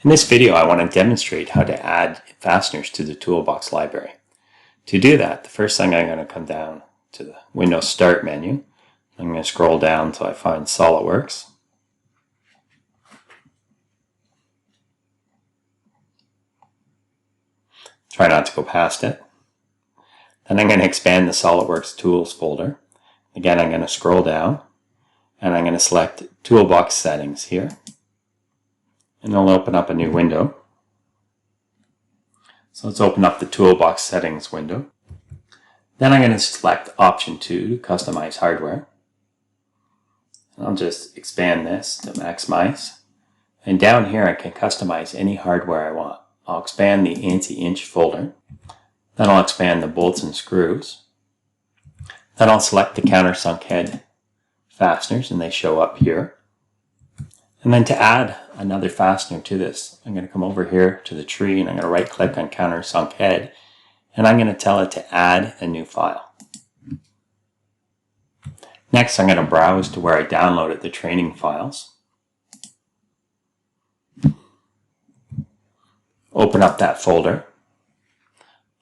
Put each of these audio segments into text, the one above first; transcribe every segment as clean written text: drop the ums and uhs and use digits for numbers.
In this video, I want to demonstrate how to add fasteners to the Toolbox library. To do that, the first thing I'm going to come down to the Windows Start menu. I'm going to scroll down until I find SolidWorks. Try not to go past it. Then I'm going to expand the SolidWorks Tools folder. Again, I'm going to scroll down and I'm going to select Toolbox Settings here. And it'll open up a new window. So let's open up the Toolbox Settings window. Then I'm going to select Option 2 to customize hardware. And I'll just expand this to maximize. And down here I can customize any hardware I want. I'll expand the anti-inch folder. Then I'll expand the bolts and screws. Then I'll select the countersunk head fasteners and they show up here. And then to add another fastener to this, I'm going to come over here to the tree and I'm going to right click on countersunk head and I'm going to tell it to add a new file. Next, I'm going to browse to where I downloaded the training files. Open up that folder.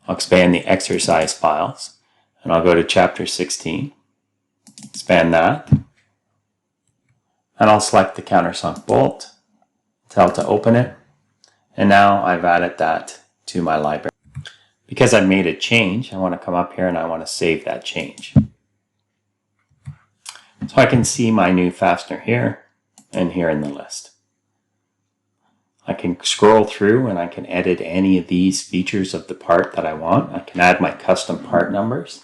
I'll expand the exercise files and I'll go to chapter 16. Expand that. And I'll select the countersunk bolt, tell it to open it, and now I've added that to my library. Because I've made a change, I want to come up here and I want to save that change. So I can see my new fastener here and here in the list. I can scroll through and I can edit any of these features of the part that I want. I can add my custom part numbers.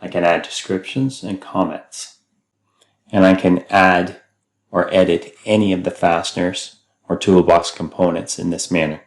I can add descriptions and comments. And I can add or edit any of the fasteners or toolbox components in this manner.